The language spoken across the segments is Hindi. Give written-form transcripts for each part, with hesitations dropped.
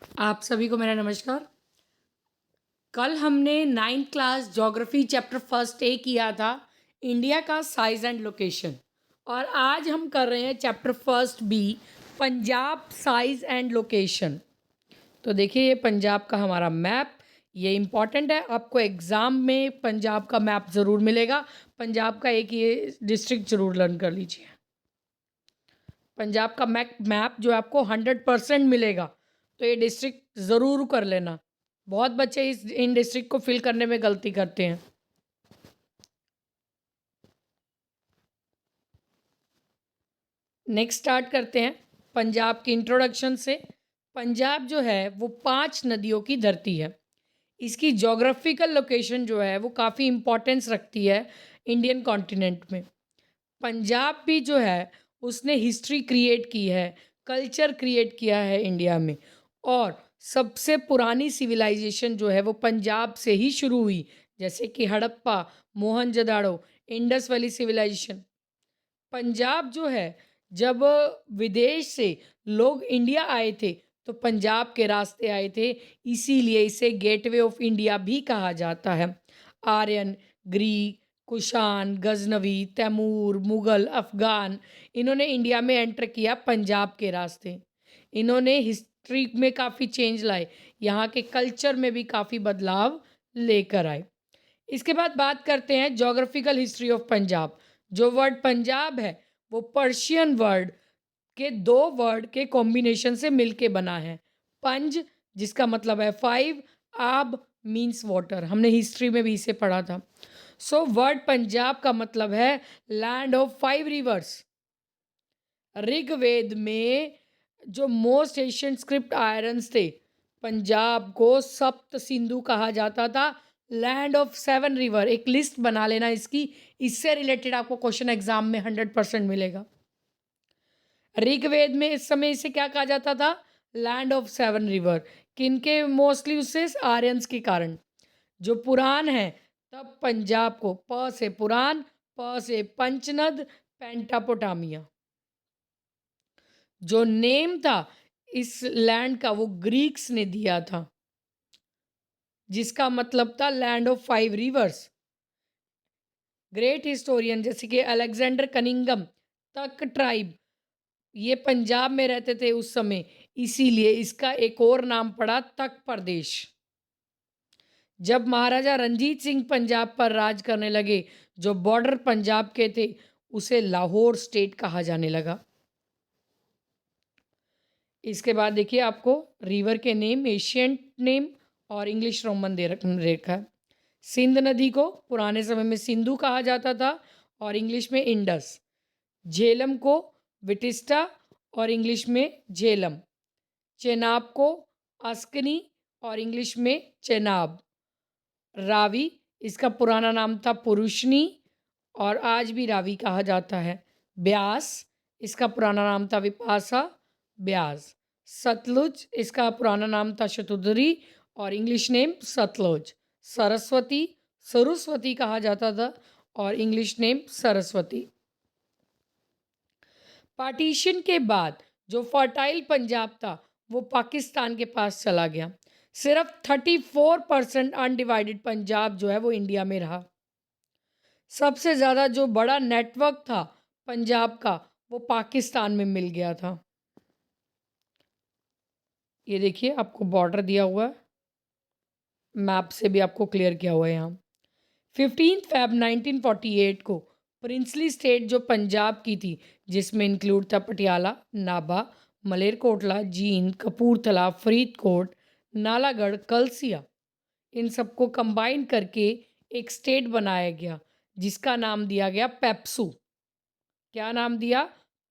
आप सभी को मेरा नमस्कार। कल हमने 9th class geography chapter first A किया था, इंडिया का साइज एंड लोकेशन। और आज हम कर रहे हैं chapter first B, Punjab size and location. तो देखिए, ये पंजाब का हमारा मैप, ये इम्पॉर्टेंट है। आपको एग्ज़ाम में पंजाब का मैप ज़रूर मिलेगा। पंजाब का एक ये डिस्ट्रिक्ट ज़रूर लर्न कर लीजिए। पंजाब का मैप जो आपको 100% मिलेगा, तो ये डिस्ट्रिक्ट ज़रूर कर लेना। बहुत बच्चे इन डिस्ट्रिक्ट को फिल करने में गलती करते हैं। नेक्स्ट स्टार्ट करते हैं पंजाब की इंट्रोडक्शन से। पंजाब जो है वो 5 नदियों की धरती है। इसकी जोग्राफिकल लोकेशन जो है वो काफ़ी इम्पोर्टेंस रखती है इंडियन कॉन्टिनेंट में। पंजाब भी जो है उसने हिस्ट्री क्रिएट की है, कल्चर क्रिएट किया है इंडिया में। और सबसे पुरानी सिविलाइजेशन जो है वो पंजाब से ही शुरू हुई, जैसे कि Harappa, Mohenjodaro, Indus valley civilisation. Punjab जो है, जब विदेश से लोग इंडिया आए थे तो पंजाब के रास्ते आए थे, इसीलिए इसे गेटवे ऑफ इंडिया भी कहा जाता है। आर्यन, ग्रीक, कुषाण, गजनवी, तैमूर, मुगल, अफ़गान, इन्होंने इंडिया में एंटर किया पंजाब के रास्ते। इन्होंने हिस्ट्री में काफ़ी चेंज लाए, यहाँ के कल्चर में भी काफ़ी बदलाव लेकर आए। इसके बाद बात करते हैं ज्योग्राफिकल हिस्ट्री ऑफ पंजाब। जो वर्ड पंजाब है वो पर्शियन वर्ड के 2 वर्ड के कॉम्बिनेशन से मिलके बना है। पंज, जिसका मतलब है 5, आब मीन्स वाटर। हमने हिस्ट्री में भी इसे पढ़ा था। सो वर्ड पंजाब का मतलब है लैंड ऑफ 5 रिवर्स। ऋग्वेद में जो मोस्ट एशियंट स्क्रिप्ट आयरन्स थे, पंजाब को सप्त सिंधु कहा जाता था, लैंड ऑफ 7 रिवर। एक लिस्ट बना लेना इसकी, इससे रिलेटेड आपको क्वेश्चन एग्जाम में 100% मिलेगा। ऋग्वेद में इस समय इसे क्या कहा जाता था? Land of 7 river. किनके मोस्टली उससे? आर्यंस के कारण। जो पुराण है, तब पंजाब को प से पुराण, प से पंचनद, पेंटापोटामिया। जो नेम था इस लैंड का वो ग्रीक्स ने दिया था, जिसका मतलब था land of 5 reverse. Great historian जैसे कि अलेक्जेंडर कनिंगम, तक ट्राइब, ये पंजाब में रहते थे उस समय, इसीलिए इसका एक और नाम पड़ा तक प्रदेश। जब महाराजा रंजीत सिंह पंजाब पर राज करने लगे, जो बॉर्डर पंजाब के थे, उसे लाहौर स्टेट कहा जाने लगा। इसके बाद देखिए, आपको रिवर के नेम, एशियंट नेम और इंग्लिश रोमन दे रखा है। सिंध नदी को पुराने समय में सिंधु कहा जाता था और इंग्लिश में इंडस। झेलम को विटिस्टा और इंग्लिश में झेलम। चेनाब को अस्कनी और इंग्लिश में चेनाब। रावी, इसका पुराना नाम था पुरुषनी और आज भी रावी कहा जाता है। ब्यास, इसका पुराना नाम था विपासा, ब्यास। सतलुज, इसका पुराना नाम था शतुद्री और इंग्लिश नेम सतलुज। सरस्वती, सरस्वती कहा जाता था और इंग्लिश नेम सरस्वती। पार्टीशन के बाद जो फर्टाइल पंजाब था वो पाकिस्तान के पास चला गया। सिर्फ 34% अनडिवाइडेड पंजाब जो है वो इंडिया में रहा। सबसे ज़्यादा जो बड़ा नेटवर्क था पंजाब का, वो पाकिस्तान में मिल गया था। ये देखिए, आपको बॉर्डर दिया हुआ है, मैप से भी आपको क्लियर किया हुआ है यहाँ। 15 फ़रवरी 1948 को प्रिंसली स्टेट जो पंजाब की थी, जिसमें इंक्लूड था पटियाला, नाभा, मलेरकोटला, जींद, कपूरथला, फरीदकोट, नालागढ़, कलसिया, इन सबको कंबाइन करके एक स्टेट बनाया गया, जिसका नाम दिया गया पेप्सू। क्या नाम दिया?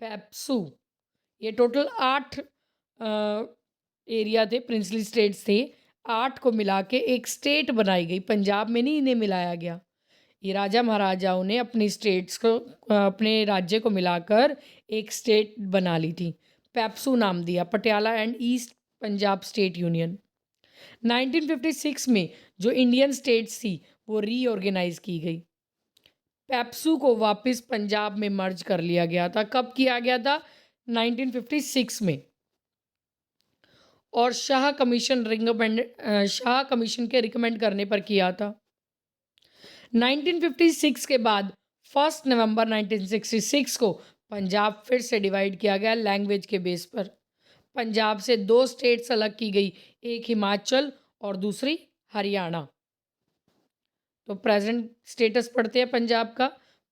पेप्सू। ये टोटल 8 एरिया थे, प्रिंसली स्टेट्स थे। 8 को मिला के एक स्टेट बनाई गई, पंजाब में नहीं इन्हें मिलाया गया। ये राजा महाराजाओं ने अपनी स्टेट्स को, अपने राज्य को मिलाकर एक स्टेट बना ली थी। पेप्सू नाम दिया, Patiala and east Punjab state union. 1956 में जो इंडियन स्टेट्स थी वो रीऑर्गेनाइज की गई। पेप्सू को वापस पंजाब में मर्ज कर लिया गया था। कब किया गया था? 1956 में। और शाह कमीशन के रिकमेंड करने पर किया था। 1956 के बाद 1 नवंबर 1966 को पंजाब फिर से डिवाइड किया गया लैंग्वेज के बेस पर। पंजाब से 2 स्टेट्स अलग की गई, एक हिमाचल और दूसरी हरियाणा। तो प्रेजेंट स्टेटस पढ़ते हैं पंजाब का।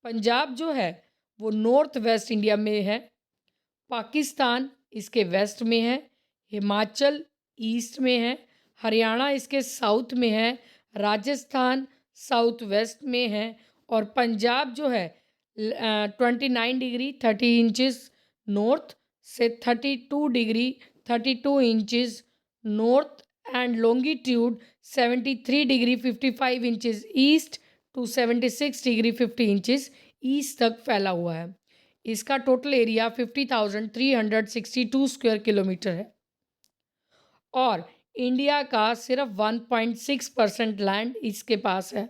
पंजाब जो है वो नॉर्थ वेस्ट इंडिया में है, पाकिस्तान इसके वेस्ट में है, हिमाचल ईस्ट में है, हरियाणा इसके साउथ में है, राजस्थान साउथ वेस्ट में है और पंजाब जो है 29 डिग्री 30 इंचज़ नॉर्थ से 32 degree 32 inches north and longitude 73 degree 55 inches east to 76 degree 50 inches east तक फैला हुआ है। इसका टोटल एरिया 50,362 स्क्वायर किलोमीटर है और इंडिया का सिर्फ 1.6% लैंड इसके पास है।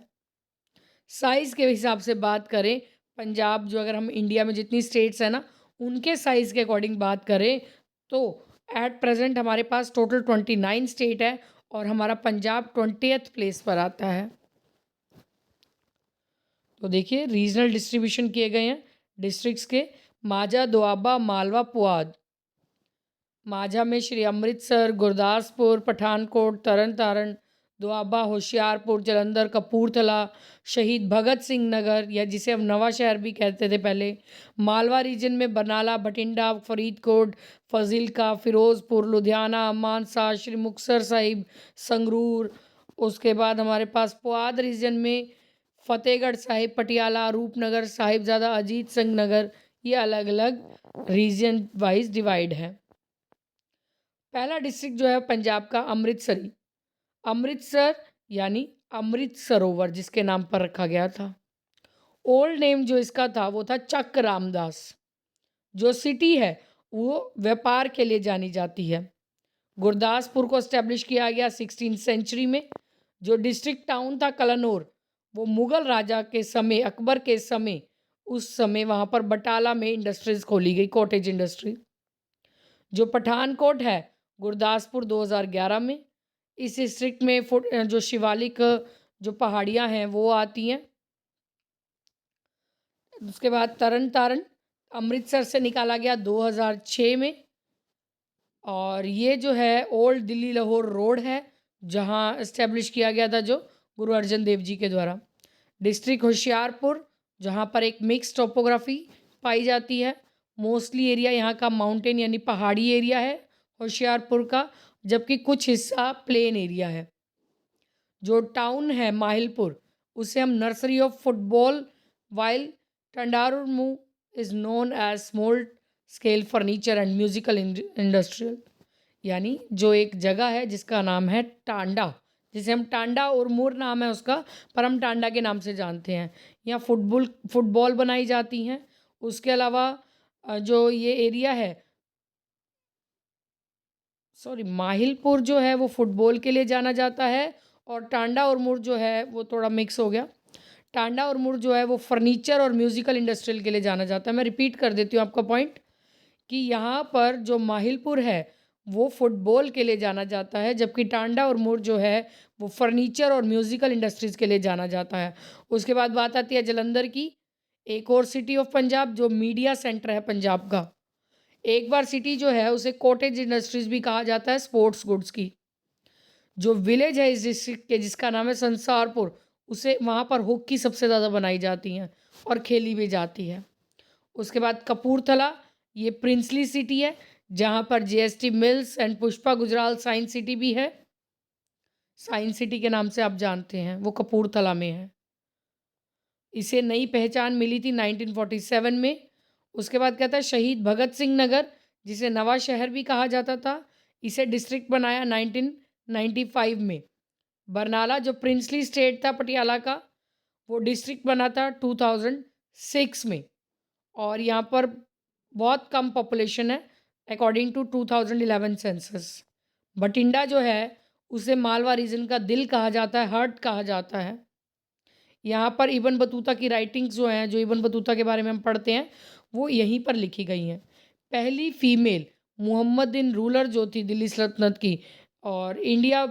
साइज़ के हिसाब से बात करें, पंजाब जो अगर हम इंडिया में जितनी स्टेट्स हैं ना, उनके साइज़ के अकॉर्डिंग बात करें तो एट प्रेजेंट हमारे पास टोटल 29 स्टेट है और हमारा पंजाब 20th प्लेस पर आता है। तो देखिए रीजनल डिस्ट्रीब्यूशन किए गए हैं डिस्ट्रिक्ट्स के। माझा, दोआबा, मालवा, पुआध। माझा में श्री अमृतसर, गुरदासपुर, पठानकोट, तरन तारण, दोआबा, होशियारपुर, जलंधर, कपूरथला, शहीद भगत सिंह नगर या जिसे हम नवा शहर भी कहते थे पहले। मालवा रीजन में बरनाला, भटिंडा, फरीदकोट, फजीलका, फिरोज़पुर, लुधियाना, मानसा, श्री मुक्तसर साहिब, संगरूर। उसके बाद हमारे पास पुआध रीजन में फतेहगढ़ साहिब, पटियाला, रूपनगर, साहिबजादा, अजीत सिंह नगर, ये अलग अलग रीजन वाइज डिवाइड है। पहला डिस्ट्रिक्ट जो है पंजाब का अमृतसरी, अमृतसर यानी अमृत सरोवर जिसके नाम पर रखा गया था। ओल्ड नेम जो इसका था वो था चक रामदास। जो सिटी है वो व्यापार के लिए जानी जाती है। गुरदासपुर को एस्टेब्लिश किया गया 16th सेंचुरी में। जो डिस्ट्रिक्ट टाउन था कलानौर, वो मुग़ल राजा के समय, अकबर के समय, उस समय वहाँ पर बटाला में इंडस्ट्रीज़ खोली गई, कॉटेज इंडस्ट्री। जो पठानकोट है गुरदासपुर 2011 में। इस डिस्ट्रिक्ट में जो शिवालिक जो पहाड़ियाँ हैं वो आती हैं। उसके बाद तरन तारण अमृतसर से निकाला गया 2006 में और ये जो है ओल्ड दिल्ली लाहौर रोड है जहाँ इस्टेब्लिश किया गया था जो गुरु अर्जन देव जी के द्वारा। डिस्ट्रिक्ट होशियारपुर जहाँ पर एक मिक्स टोपोग्राफी पाई जाती है। मोस्टली एरिया यहाँ का माउंटेन यानी पहाड़ी एरिया है होशियारपुर का, जबकि कुछ हिस्सा प्लेन एरिया है। जो टाउन है माहिलपुर, उसे हम नर्सरी ऑफ फुटबॉल, वाइल टंडारुमू is known as small scale furniture and musical industrial, यानी जो एक जगह है जिसका नाम है टांडा, जिसे हम टांडा और मूर नाम है उसका, पर हम टांडा के नाम से जानते हैं। यहाँ फुटबॉल बनाई जाती हैं। उसके अलावा जो ये एरिया है, माहिलपुर जो है वो फुटबॉल के लिए जाना जाता है और टांडा और मुर जो है वो थोड़ा मिक्स हो गया। टांडा और मुर जो है वो फर्नीचर और म्यूज़िकल इंडस्ट्रियल के लिए जाना जाता है। मैं रिपीट कर देती हूँ आपका पॉइंट कि यहाँ पर जो माहिलपुर है वो फुटबॉल के लिए जाना जाता है, जबकि टांडा और मुर जो है वो फर्नीचर और म्यूज़िकल इंडस्ट्रीज़ के लिए जाना जाता है। उसके बाद बात आती है जलंधर की, एक और सिटी ऑफ पंजाब जो मीडिया सेंटर है पंजाब का। एक बार सिटी जो है उसे कॉटेज इंडस्ट्रीज़ भी कहा जाता है, स्पोर्ट्स गुड्स की। जो विलेज है इस डिस्ट्रिक्ट के जिसका नाम है संसारपुर, उसे वहाँ पर हॉकी सबसे ज़्यादा बनाई जाती हैं और खेली भी जाती है। उसके बाद कपूरथला, ये प्रिंसली सिटी है जहाँ पर GST mills and Pushpa Gujral science city भी है। साइंस सिटी के नाम से आप जानते हैं, वो कपूरथला में है। इसे नई पहचान मिली थी 1947 में। उसके बाद कहता है शहीद भगत सिंह नगर, जिसे नवा शहर भी कहा जाता था, इसे डिस्ट्रिक्ट बनाया 1995 में। बरनाला जो प्रिंसली स्टेट था पटियाला का, वो डिस्ट्रिक्ट बना था 2006 में और यहाँ पर बहुत कम पॉपुलेशन है अकॉर्डिंग टू 2011 सेंसस। भटिंडा जो है उसे मालवा रीजन का दिल कहा जाता है, हार्ट कहा जाता है। यहाँ पर इब्न बतूता की राइटिंग्स जो हैं, जो इब्न बतूता के बारे में हम पढ़ते हैं, वो यहीं पर लिखी गई हैं। पहली फीमेल मुहम्मदिन रूलर जो थी दिल्ली सल्तनत की, और इंडिया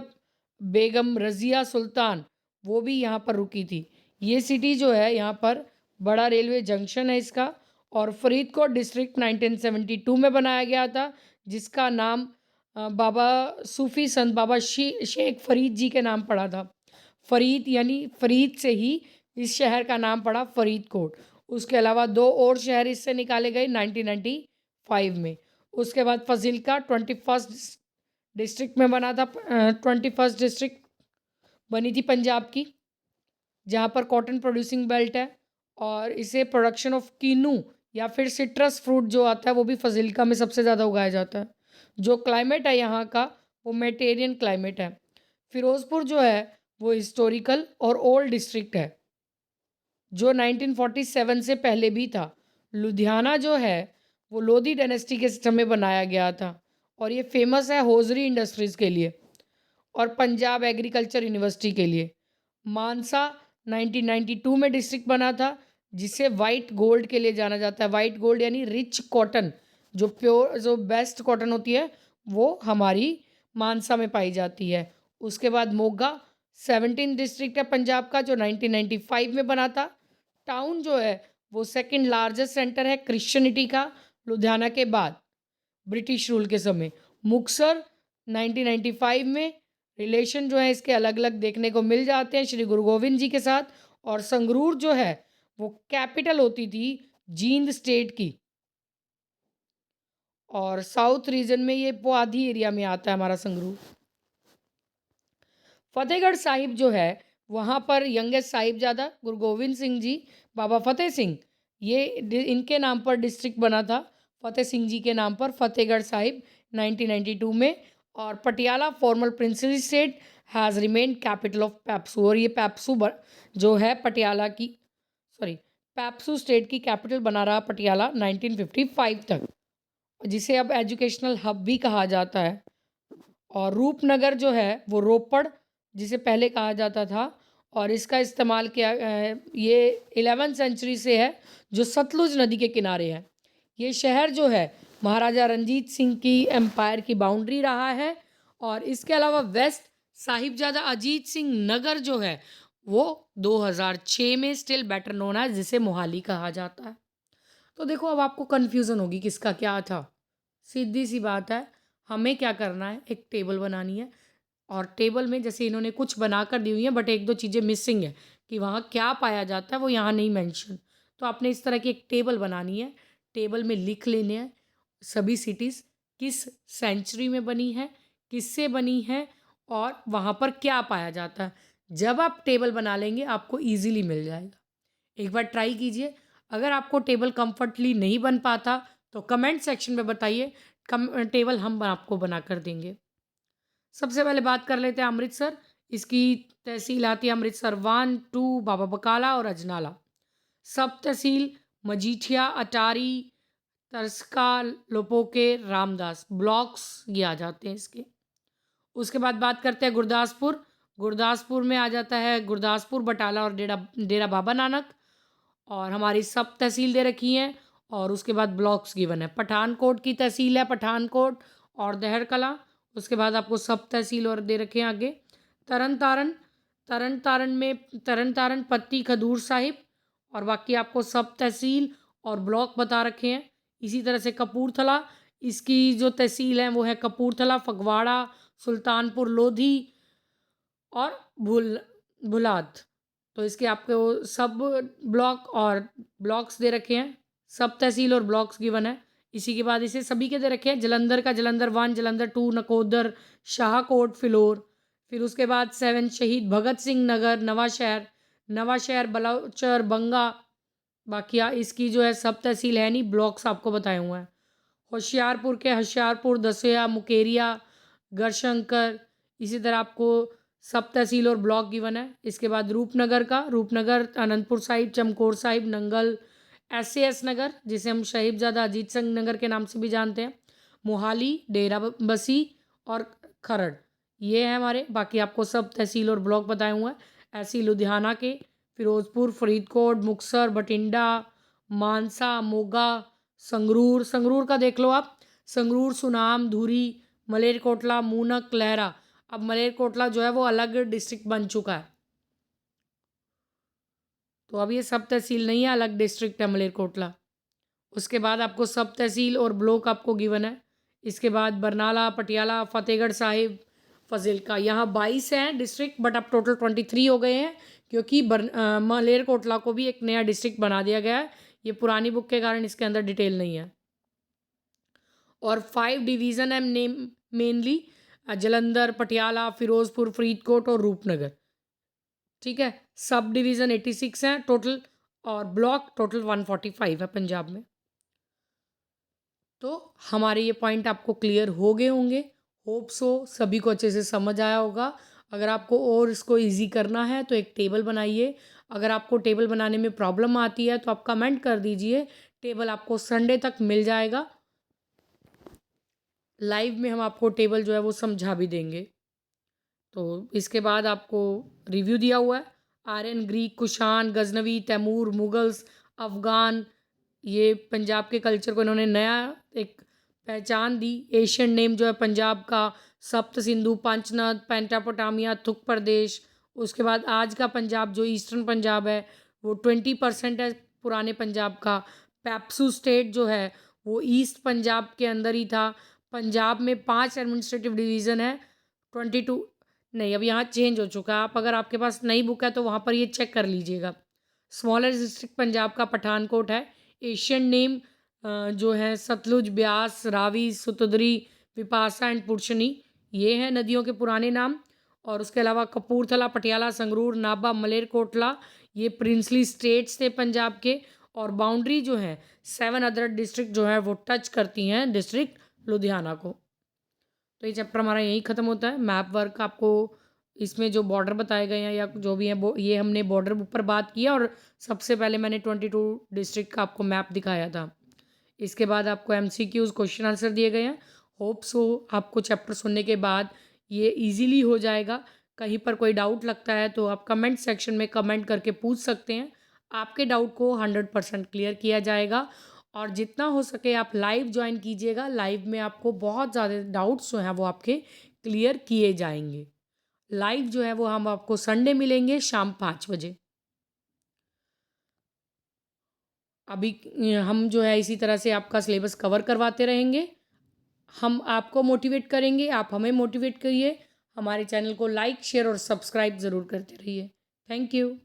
बेगम रज़िया सुल्तान, वो भी यहाँ पर रुकी थी। ये सिटी जो है यहाँ पर बड़ा रेलवे जंक्शन है इसका। और फरीदकोट डिस्ट्रिक्ट 1972 में बनाया गया था, जिसका नाम बाबा सूफ़ी संत बाबा शेख फ़रीद जी के नाम पड़ा था। फ़रीद यानी फ़रीद से ही इस शहर का नाम पड़ा फ़रीदकोट। उसके अलावा 2 और शहर इससे निकाले गए 1995 में। उसके बाद फ़ाज़िलका 21st डिस्ट्रिक्ट में बना था। 21st डिस्ट्रिक्ट बनी थी पंजाब की, जहाँ पर कॉटन प्रोड्यूसिंग बेल्ट है, और इसे प्रोडक्शन ऑफ कीनू या फिर सिट्रस फ्रूट जो आता है वो भी फ़ाज़िलका में सबसे ज़्यादा उगाया जाता है। जो क्लाइमेट है यहाँ का वो मेडिटेरेनियन क्लाइमेट है। फ़िरोज़पुर जो है वो हिस्टोरिकल और ओल्ड डिस्ट्रिक्ट है, जो 1947 से पहले भी था। लुधियाना जो है वो लोधी डायनेस्टी के समय बनाया गया था, और ये फेमस है होजरी इंडस्ट्रीज़ के लिए और पंजाब एग्रीकल्चर यूनिवर्सिटी के लिए। मानसा 1992 में डिस्ट्रिक्ट बना था, जिसे वाइट गोल्ड के लिए जाना जाता है। वाइट गोल्ड यानी रिच कॉटन, जो प्योर जो बेस्ट कॉटन होती है वो हमारी मानसा में पाई जाती है। उसके बाद मोगा 17 डिस्ट्रिक्ट है पंजाब का, जो 1995 में बना था। टाउन जो है वो सेकंड लार्जेस्ट सेंटर है क्रिश्चियनिटी का लुधियाना के बाद, ब्रिटिश रूल के समय। मुक्तसर 1995 में। रिलेशन जो है इसके अलग अलग देखने को मिल जाते हैं श्री गुरु गोविंद जी के साथ। और संगरूर जो है वो कैपिटल होती थी जींद स्टेट की, और साउथ रीजन में ये पुआधी एरिया में आता है हमारा संगरूर। फतेहगढ़ साहिब जो है वहाँ पर यंगेस्ट साहिबजादा गुरु गोविंद सिंह जी बाबा फतेह सिंह, ये इनके नाम पर डिस्ट्रिक्ट बना था, फतेह सिंह जी के नाम पर फतेहगढ़ साहिब 1992 में। और Patiala formal princely state has remained capital of PEPSU, और ये पैप्सू जो है पटियाला की सॉरी पैप्सू स्टेट की कैपिटल बना रहा पटियाला 1955 तक, जिसे अब एजुकेशनल हब भी कहा जाता है। और रूपनगर जो है वो रोपड़ जिसे पहले कहा जाता था, और इसका इस्तेमाल किया ये 11th सेंचुरी से है, जो सतलुज नदी के किनारे है। ये शहर जो है महाराजा रंजीत सिंह की एम्पायर की बाउंड्री रहा है। और इसके अलावा वेस्ट साहिबजादा अजीत सिंह नगर जो है वो 2006 में स्टिल बेटर नोन है, जिसे मोहाली कहा जाता है। तो देखो अब आपको कन्फ्यूज़न होगी किसका क्या था। सीधी सी बात है, हमें क्या करना है, एक टेबल बनानी है, और टेबल में जैसे इन्होंने कुछ बना कर दी हुई है बट एक दो चीज़ें मिसिंग है कि वहाँ क्या पाया जाता है वो यहाँ नहीं मेंशन। तो आपने इस तरह की एक टेबल बनानी है। टेबल में लिख लेने हैं सभी सिटीज़ किस सेंचुरी में बनी है, किससे बनी है, और वहाँ पर क्या पाया जाता है। जब आप टेबल बना लेंगे आपको ईजिली मिल जाएगा। एक बार ट्राई कीजिए। अगर आपको टेबल कंफर्टली नहीं बन पाता तो कमेंट सेक्शन में बताइए, टेबल हम आपको बना कर देंगे। सबसे पहले बात कर लेते हैं अमृतसर। इसकी तहसील आती है अमृतसर 1, 2, बाबा बकाला और अजनाला। सब तहसील मजीठिया, अटारी, तरस्का, लोपोके, रामदास ब्लॉक्स ये आ जाते हैं इसके। उसके बाद बात करते हैं गुरदासपुर। गुरदासपुर में आ जाता है गुरदासपुर, बटाला और डेरा डेरा बाबा नानक, और हमारी सब तहसील दे रखी हैं। और उसके बाद ब्लॉक्स गिवन है। पठानकोट की तहसील है पठानकोट और दहर कला। उसके बाद आपको सब तहसील और दे रखे हैं आगे। तरन तारण, तरन तारण में तरन तारण, पत्ती, खदूर साहिब, और बाकी आपको सब तहसील और ब्लॉक बता रखे हैं। इसी तरह से कपूरथला, इसकी जो तहसील है वो है कपूरथला, फगवाड़ा, सुल्तानपुर लोधी और भुलाद। तो इसके आपको सब ब्लॉक और ब्लॉक्स दे रखे हैं, सब तहसील और ब्लॉक्स गिवन है। इसी के बाद इसे सभी के दे रखे हैं। जलंधर का जलंधर 1, जलंधर 2, नकोदर, शाहकोट, फिलौर। फिर उसके बाद 7 शहीद भगत सिंह नगर, नवाशहर, नवाशहर, बलौचर, बंगा। बाकी इसकी जो है सब तहसील है नहीं, ब्लॉक्स आपको बताए हुए हैं। होशियारपुर के होशियारपुर, दसिया, मुकेरिया, गढ़शंकर। इसी तरह आपको सब तहसील और ब्लॉक गिवन है। इसके बाद रूपनगर का, रूपनगर, अनंतपुर साहिब, चमकौर साहिब, नंगल, SAS नगर जिसे हम शहीबजादा अजीत सिंह नगर के नाम से भी जानते हैं, मोहाली, डेरा बसी और खरड़। ये है हमारे। बाकी आपको सब तहसील और ब्लॉक बताए हुए हैं। ऐसे ही लुधियाना के फिरोजपुर, फरीदकोट, मुक्तसर, बठिंडा, मानसा, मोगा, संगरूर। संगरूर का देख लो आप, संगरूर, सुनाम, धुरी, मलेरकोटला, मूनक, लहरा। अब मलेरकोटला जो है वो अलग डिस्ट्रिक्ट बन चुका है, तो अब ये सब तहसील नहीं है, अलग डिस्ट्रिक्ट है मलेरकोटला। उसके बाद आपको सब तहसील और ब्लॉक आपको गिवन है। इसके बाद बरनाला, पटियाला, फतेहगढ़ साहिब, फाजिल्का, यहाँ 22 हैं डिस्ट्रिक्ट, बट अब टोटल 23 हो गए हैं, क्योंकि मलेरकोटला को भी एक नया डिस्ट्रिक्ट बना दिया गया है। ये पुरानी बुक के कारण इसके अंदर डिटेल नहीं है। और 5 डिवीज़न है नेम मेनली, जलंधर, पटियाला, फिरोजपुर, फरीदकोट और रूपनगर। ठीक है, सब डिवीज़न 86 हैं टोटल, और ब्लॉक टोटल 145 है पंजाब में। तो हमारे ये पॉइंट आपको क्लियर हो गए होंगे, होप सो सभी को अच्छे से समझ आया होगा। अगर आपको और इसको इजी करना है तो एक टेबल बनाइए। अगर आपको टेबल बनाने में प्रॉब्लम आती है तो आप कमेंट कर दीजिए, टेबल आपको संडे तक मिल जाएगा। लाइव में हम आपको टेबल जो है वो समझा भी देंगे। तो इसके बाद आपको रिव्यू दिया हुआ है, आर्यन, ग्रीक, कुषाण, गजनवी, तैमूर, मुगल्स, अफ़गान, ये पंजाब के कल्चर को इन्होंने नया एक पहचान दी। एशियन नेम जो है पंजाब का, सप्त सिंधु, पंचनद, पेंटापोटामिया, थुक प्रदेश। उसके बाद आज का पंजाब जो ईस्टर्न पंजाब है वो 20% है पुराने पंजाब का। पेप्सू स्टेट जो है वो ईस्ट पंजाब के अंदर ही था। पंजाब में 5 एडमिनिस्ट्रेटिव डिवीज़न है, 22 नहीं, अब यहाँ चेंज हो चुका है। आप अगर आपके पास नई बुक है तो वहाँ पर ये चेक कर लीजिएगा। स्मॉलर डिस्ट्रिक्ट पंजाब का पठानकोट है। एशियन नेम जो है सतलुज, ब्यास, रावी, सुतुदरी, विपासा एंड पुरशनी, ये हैं नदियों के पुराने नाम। और उसके अलावा कपूरथला, पटियाला, संगरूर, नाभा, मलेरकोटला, ये प्रिंसली स्टेट्स थे पंजाब के। और बाउंड्री जो है 7 अदर डिस्ट्रिक्ट जो है वो टच करती हैं डिस्ट्रिक्ट लुधियाना को। तो ये चैप्टर हमारा यहीं ख़त्म होता है। मैप वर्क आपको इसमें जो बॉर्डर बताए गए हैं या जो भी हैं ये हमने बॉर्डर ऊपर बात किया, और सबसे पहले मैंने 22 डिस्ट्रिक्ट का आपको मैप दिखाया था। इसके बाद आपको MCQs क्वेश्चन आंसर दिए गए हैं। होप सो आपको चैप्टर सुनने के बाद ये ईजीली हो जाएगा। कहीं पर कोई डाउट लगता है तो आप कमेंट सेक्शन में कमेंट करके पूछ सकते हैं, आपके डाउट को 100% क्लियर किया जाएगा। और जितना हो सके आप लाइव ज्वाइन कीजिएगा, लाइव में आपको बहुत ज़्यादा डाउट्स जो हैं वो आपके क्लियर किए जाएंगे। लाइव जो है वो हम आपको संडे मिलेंगे शाम 5 बजे। अभी हम जो है इसी तरह से आपका सिलेबस कवर करवाते रहेंगे। हम आपको मोटिवेट करेंगे, आप हमें मोटिवेट करिए। हमारे चैनल को लाइक, शेयर और सब्सक्राइब ज़रूर करते रहिए। Thank you.